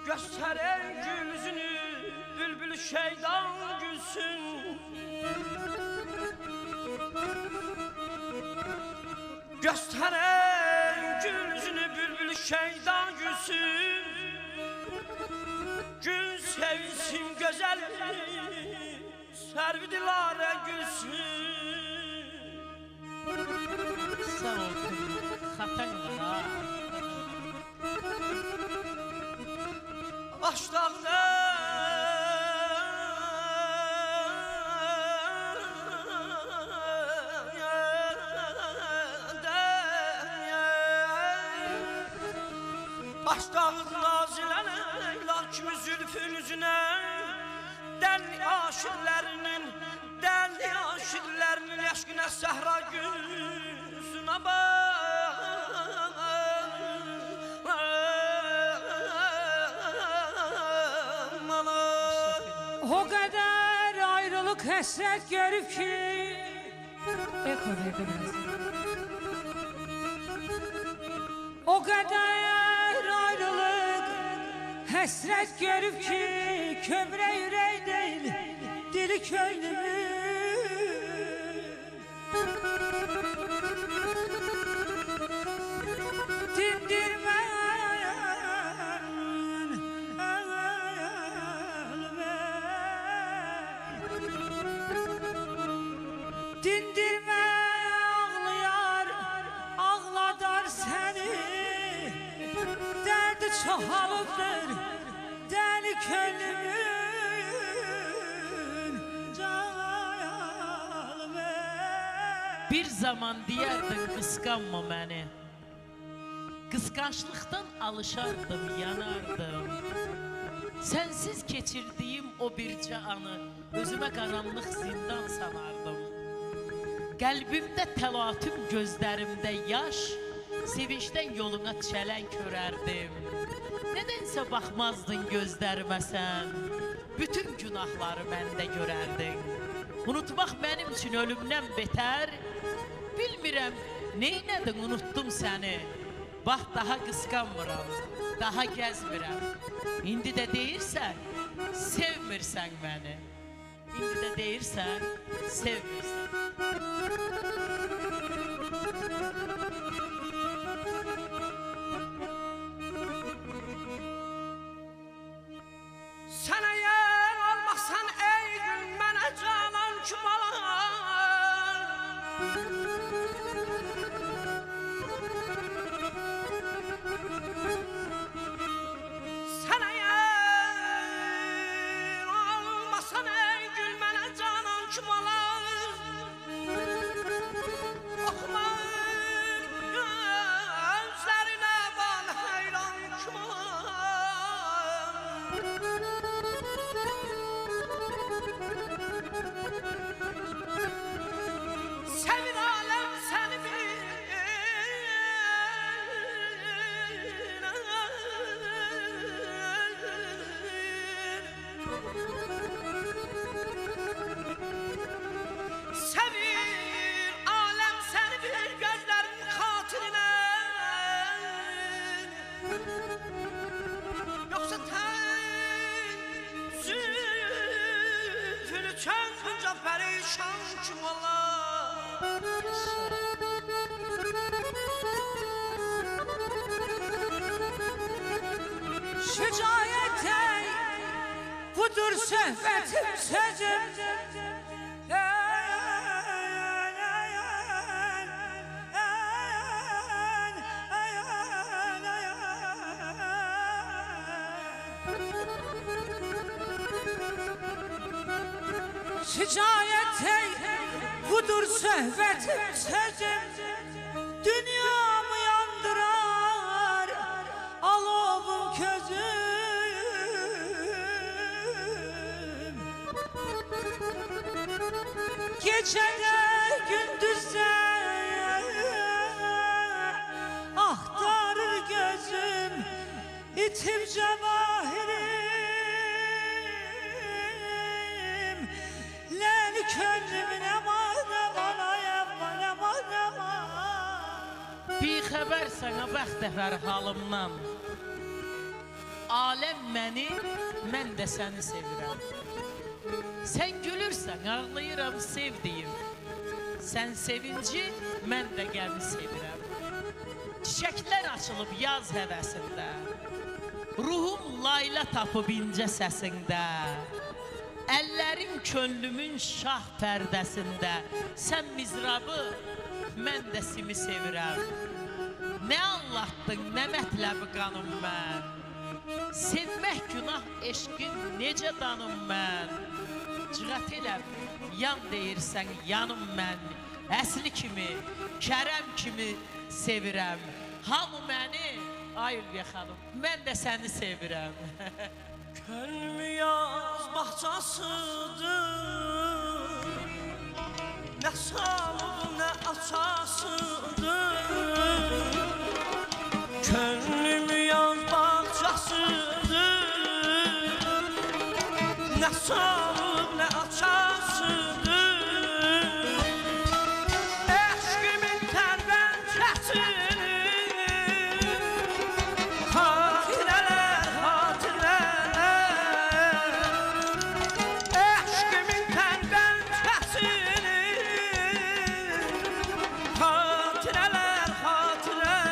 Gösteren gül yüzünü, bülbül şeydan gülsün. Gösteren gül yüzünü, bülbül şeydan gülsün. Gün sevsin güzel, servi dilara gülsün. Sağ ol kızım, xatan var ha. Başdağda Başdağda nazilene lakimi zülfün yüzüne Deli aşıklarının eşkine sehra gözüne bak. O kadar ayrılık hasret görüp ki O kadar ayrılık hasret görüp ki kömre yüreği değil dili köylümü dindirme dindirme ağlayar ağladar seni derdi çoğalıptır deli könlümün canım. Bir zaman diyerdin kıskanma beni. Kıskançlıktan alışardım, yanardım. Sensiz geçirdiğim o birce anı özüme karanlık zindan sanardım. Kalbimde telatüm, gözlerimde yaş, sevinçten yoluna çelenk örerdim. Nedense bakmazdın gözlerime sen, bütün günahları bende görerdin. Unutmak benim için ölümden beter, bilmirəm neynədin unuttum seni. Bak daha kıskanmıram, daha gezmirəm. İndi de deyirsən, sevmirsən beni. İndi de deyirsən, sevmirsən. Sen eğer olmazsan ey gün bana canan kim olar? Sen eğer olmazsan ey gün bana canan kim olar? Okumak gözlerine bağlı hayran kim olar? Sevin alem seni Sevin alem seni bir gözlerin hatiline Yoksa zülfünü çökünce perişan kim olar? Şikayet ey budur sohbetim sözüm Şikayet ey budur sohbetim sözüm Dünyamı yandırar alovum közüm Gecede gündüzde ahtarır gözüm İtim cevahirim Leli könlümün eman eman eman eman eman Bir xəbər sənə bəxtəvər halımdan. aləm məni, mən də səni sevirəm. Sən gülürsən, ağlayıram sevdiyim. Sən sevinci, mən də qəmi sevirəm. Çiçəklər açılıb yaz həvəsində, ruhum layla tapıb incə səsində. Əllərin könlümün şah pərdəsində, sən mizrabı, mən də simi sevirəm. Nə anlattın, nə mətləbi qanım mən? Sevmək günah, eşqin necə danım mən? Cığat eləm, yan deyirsən yanım mən. Əsli kimi, kərəm kimi sevirəm. Hamı məni, ay Ülviyə xanım, mən də səni sevirəm. Könlüm yaz bahçasıdır, nə salıb nə açasıdır. Könlüm yaz bahçasıdır, nə salıb nə açasıdır. Eşqimin tərbəncəsidir, xatirələr, xatirələr. Eşqimin tərbəncəsidir, xatirələr, xatirələr.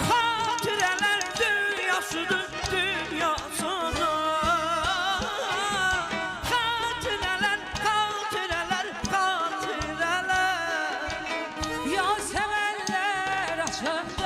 Xatirələr dünyasıdır, dünyasıdır. Xatirələr, xatirələr, xatirələr. Ya sevənlər açıq